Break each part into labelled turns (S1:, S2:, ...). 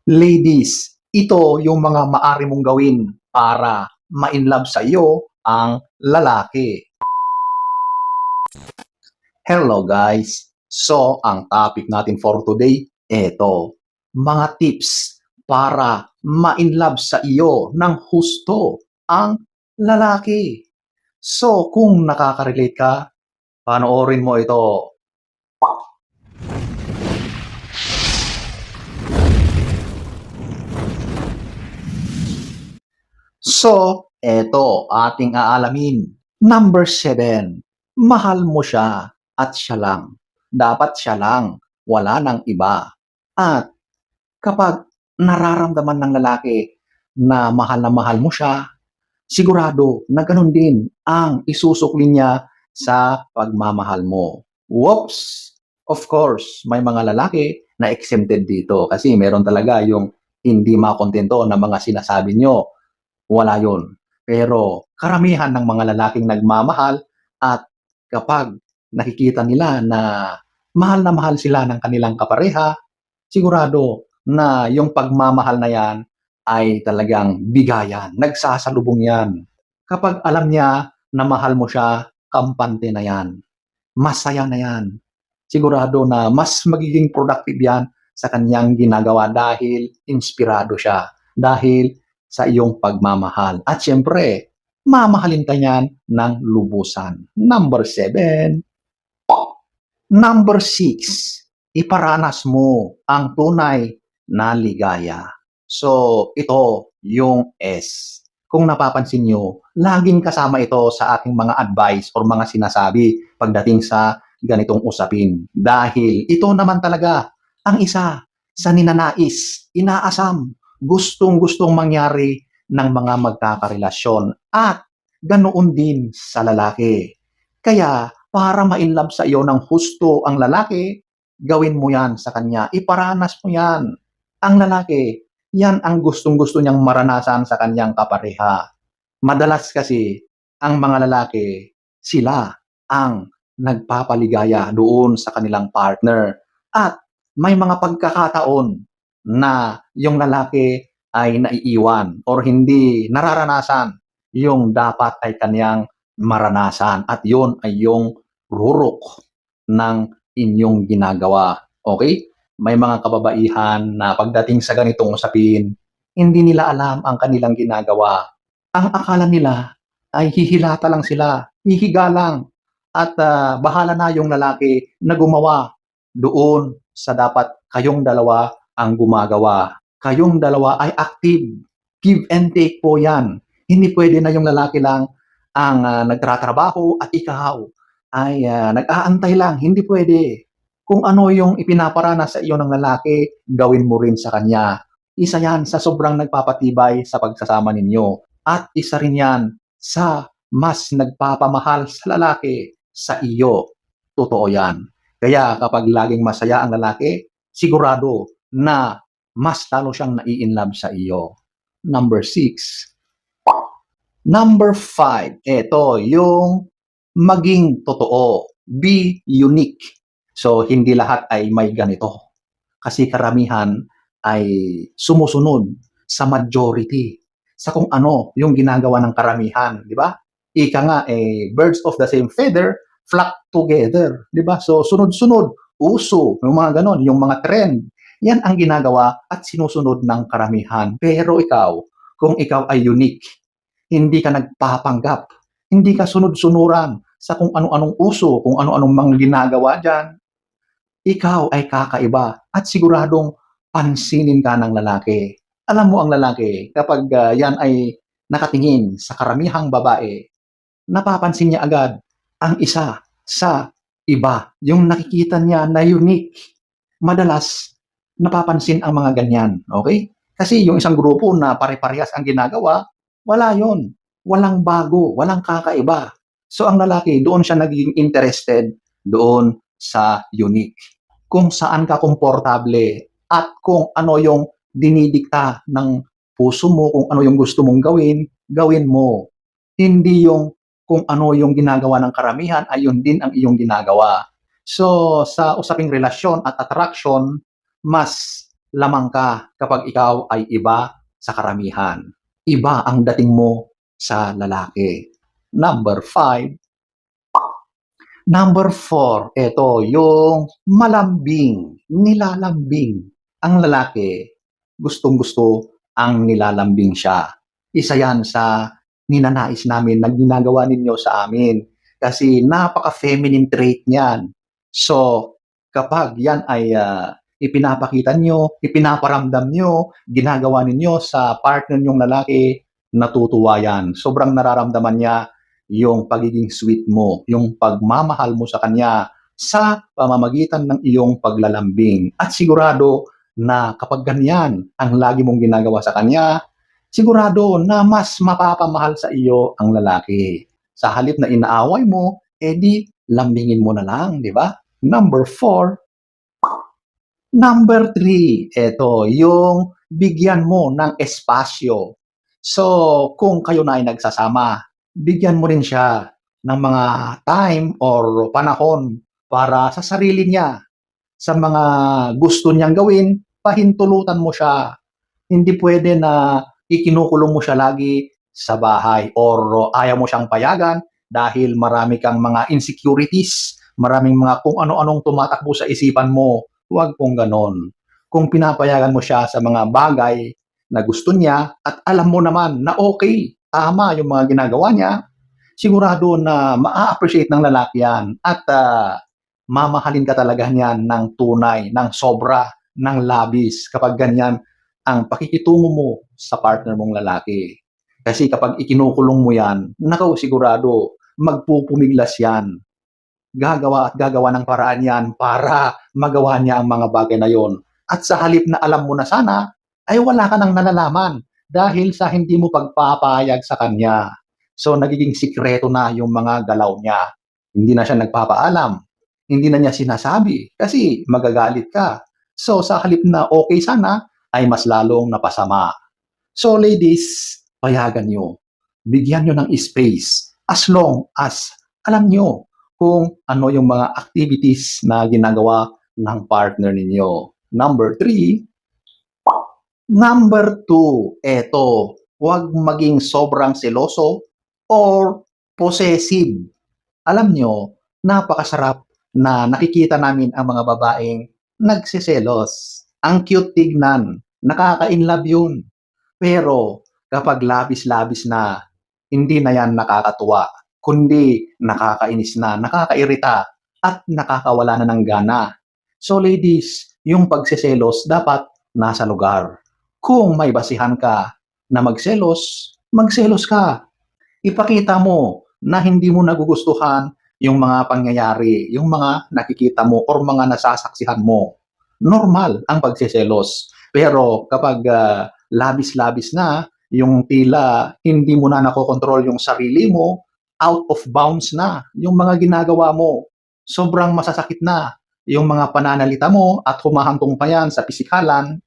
S1: Ladies, ito yung mga maaari mong gawin para ma-inlove sa iyo ang lalaki. Hello guys! So, ang topic natin for today, eto, mga tips para ma-inlove sa iyo ng husto ang lalaki. So, kung nakaka-relate ka, panoorin mo ito. So, eto ating aalamin. Number 7, mahal mo siya at siya lang. Dapat siya lang, wala nang iba. At kapag nararamdaman ng lalaki na mahal mo siya, sigurado na ganun din ang isusukli niya sa pagmamahal mo. Whoops! Of course, may mga lalaki na exempted dito kasi meron talaga yung hindi makontento na mga sinasabi nyo. Wala yun. Pero karamihan ng mga lalaking nagmamahal at kapag nakikita nila na mahal sila ng kanilang kapareha, sigurado na yung pagmamahal na yan ay talagang bigayan, nagsasalubong yan. Kapag alam niya na mahal mo siya, kampante na yan, masaya na yan. Sigurado na mas magiging productive yan sa kanyang ginagawa dahil inspirado siya. Dahil sa iyong pagmamahal. At siyempre, mamahalin ka niyan ng lubusan. Number 7. Number 6, iparanas mo ang tunay na ligaya. So, ito yung S. Kung napapansin nyo, laging kasama ito sa aking mga advice or mga sinasabi pagdating sa ganitong usapin. Dahil ito naman talaga ang isa sa ninanais, inaasam, gustong-gustong mangyari ng mga magkakarelasyon at ganoon din sa lalaki. Kaya para ma-inlove sa iyo ng husto ang lalaki, gawin mo yan sa kanya. Iparanas mo yan. Ang lalaki, yan ang gustong-gusto niyang maranasan sa kanyang kapareha. Madalas kasi, ang mga lalaki, sila ang nagpapaligaya doon sa kanilang partner. At may mga pagkakataon na yung lalaki ay naiiwan or hindi nararanasan yung dapat ay kanyang maranasan. At yun ay yung rurok ng inyong ginagawa. Okay? May mga kababaihan na pagdating sa ganitong usapin, hindi nila alam ang kanilang ginagawa. Ang akala nila ay hihilata lang sila, hihiga lang, at bahala na yung lalaki na gumawa doon sa dapat kayong dalawa ang gumagawa. Kayong dalawa ay active. Give and take po yan. Hindi pwede na yung lalaki lang ang nagtratrabaho at ikaw ay nag-aantay lang. Hindi pwede. Kung ano yung ipinaparana sa iyo ng lalaki, gawin mo rin sa kanya. Isa yan sa sobrang nagpapatibay sa pagsasama ninyo. At isa rin yan sa mas nagpapamahal sa lalaki sa iyo. Totoo yan. Kaya kapag laging masaya ang lalaki, sigurado na mas lalo siyang nai-inlove sa iyo. Number 6. Number 5, ito yung maging totoo. Be unique. So, hindi lahat ay may ganito. Kasi karamihan ay sumusunod sa majority, sa kung ano yung ginagawa ng karamihan, di ba? Ika nga, birds of the same feather flock together, di ba? So, sunod-sunod, uso, yung mga ganon, yung mga trend. Yan ang ginagawa at sinusunod ng karamihan. Pero ikaw, kung ikaw ay unique, hindi ka nagpapanggap, hindi ka sunod-sunuran sa kung ano-anong uso, kung ano-anong mga ginagawa dyan, ikaw ay kakaiba at siguradong pansinin ka ng lalaki. Alam mo ang lalaki, kapag yan ay nakatingin sa karamihang babae, napapansin niya agad ang isa sa iba. Yung nakikita niya na unique. Madalas, napapansin ang mga ganyan. Okay? Kasi yung isang grupo na pare-parehas ang ginagawa, wala yon. Walang bago, walang kakaiba. So ang lalaki, doon siya naging interested doon sa unique. Kung saan ka komportable at kung ano yung dinidikta ng puso mo, kung ano yung gusto mong gawin, gawin mo. Hindi yung kung ano yung ginagawa ng karamihan ay yun din ang iyong ginagawa. So, sa usaping relasyon at attraction, mas lamang ka kapag ikaw ay iba sa karamihan. Iba ang dating mo sa lalaki. Number 5. Number 4, eto yung malambing, nilalambing. Ang lalaki, gustong-gusto ang nilalambing siya. Isa yan sa ninanais namin na ginagawa ninyo sa amin. Kasi napaka-feminine trait niyan. So, kapag yan ay ipinapakita nyo, ipinaparamdam nyo, ginagawa ninyo sa partner nyong lalaki, natutuwa yan. Sobrang nararamdaman niya yung pagiging sweet mo, yung pagmamahal mo sa kanya sa pamamagitan ng iyong paglalambing. At sigurado na kapag ganyan ang lagi mong ginagawa sa kanya, sigurado na mas mapapamahal sa iyo ang lalaki. Sa halip na inaaway mo, edi lambingin mo na lang, di ba? Number 4. Number 3, eto, yung bigyan mo ng espasyo. So, kung kayo na ay nagsasama, bigyan mo rin siya ng mga time or panahon para sa sarili niya. Sa mga gusto niyang gawin, pahintulutan mo siya. Hindi pwede na ikinukulong mo siya lagi sa bahay or ayaw mo siyang payagan dahil marami kang mga insecurities, maraming mga kung ano-anong tumatakbo sa isipan mo. Huwag pong ganon. Kung pinapayagan mo siya sa mga bagay na gusto niya at alam mo naman na okay, tama yung mga ginagawa niya, sigurado na ma-appreciate ng lalaki yan at mamahalin ka talaga niyan ng tunay, ng sobra, ng labis kapag ganyan ang pakikitungo mo sa partner mong lalaki. Kasi kapag ikinukulong mo yan, nakaw sigurado, magpupumiglas yan. Gagawa at gagawa ng paraan yan para magawa niya ang mga bagay na yon. At sa halip na alam mo na sana, ay wala ka nang nalalaman dahil sa hindi mo pagpapayag sa kanya. So nagiging sikreto na yung mga galaw niya. Hindi na siya nagpapaalam. Hindi na niya sinasabi kasi magagalit ka. So sa halip na okay sana, ay mas lalong napasama. So ladies, payagan nyo. Bigyan nyo ng space as long as alam nyo kung ano yung mga activities na ginagawa ng partner ninyo. Number 3. Number 2, eto, huwag maging sobrang seloso or possessive. Alam nyo, napakasarap na nakikita namin ang mga babaeng nagsiselos. Ang cute tignan, nakaka-inlove yun. Pero kapag labis-labis na, hindi na yan nakakatuwa, kundi nakakainis na, nakakairita, at nakakawala na ng gana. So ladies, yung pagsiselos dapat nasa lugar. Kung may basihan ka na magselos ka. Ipakita mo na hindi mo nagugustuhan yung mga pangyayari, yung mga nakikita mo or mga nasasaksihan mo. Normal ang pagsiselos. Pero kapag labis-labis na, yung tila hindi mo na nakokontrol yung sarili mo, out of bounds na yung mga ginagawa mo. Sobrang masasakit na yung mga pananalita mo at humahantong pa yan sa pisikalan,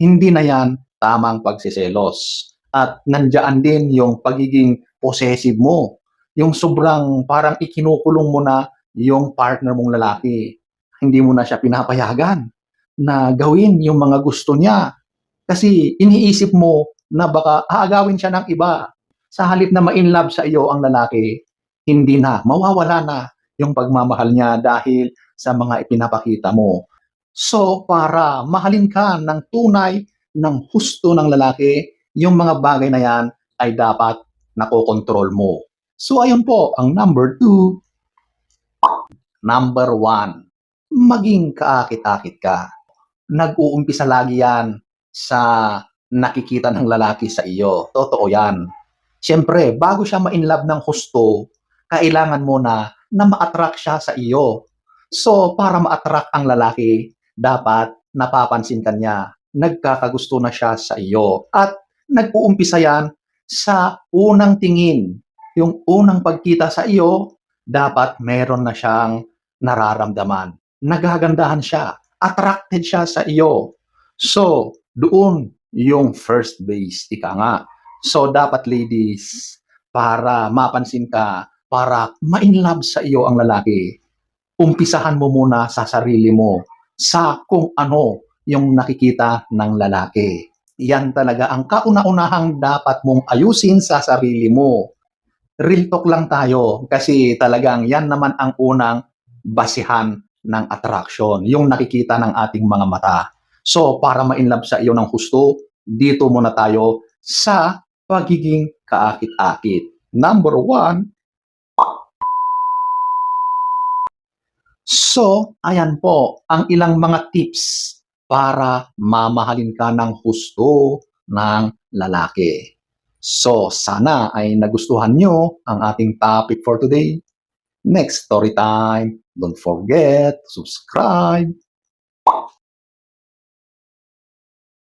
S1: hindi na yan tamang pagsiselos. At nandiyan din yung pagiging possessive mo. Yung sobrang parang ikinukulong mo na yung partner mong lalaki. Hindi mo na siya pinapayagan na gawin yung mga gusto niya. Kasi iniisip mo na baka aagawin siya ng iba. Sa halip na ma-inlove sa iyo ang lalaki, hindi na, mawawala na yung pagmamahal niya dahil sa mga ipinapakita mo. So, para mahalin ka ng tunay, ng husto ng lalaki, yung mga bagay na yan ay dapat nakokontrol mo. So, ayun po, ang number 2. Number 1, maging kaakit-akit ka. Nag-uumpisa lagi yan sa nakikita ng lalaki sa iyo. Totoo yan. Siyempre, bago siya ma-inlove ng husto, kailangan mo na ma-attract siya sa iyo. So, para ma-attract ang lalaki, dapat napapansin ka niya. Nagkakagusto na siya sa iyo. At nag-uumpisa yan sa unang tingin. Yung unang pagkita sa iyo, dapat meron na siyang nararamdaman. Nagagandahan siya. Attracted siya sa iyo. So, doon yung first base, ika nga. So, dapat ladies, para mapansin ka, para ma-inlove sa iyo ang lalaki, umpisahan mo muna sa sarili mo, sa kung ano yung nakikita ng lalaki. Yan talaga ang kauna-unahang dapat mong ayusin sa sarili mo. Real talk lang tayo kasi talagang yan naman ang unang basihan ng attraction, yung nakikita ng ating mga mata. So, para ma-inlove sa iyo ng husto, dito muna tayo sa pagiging kaakit-akit. Number 1, so, ayan po ang ilang mga tips para mamahalin ka ng husto ng lalaki. So, sana ay nagustuhan nyo ang ating topic for today. Next story time. Don't forget to subscribe.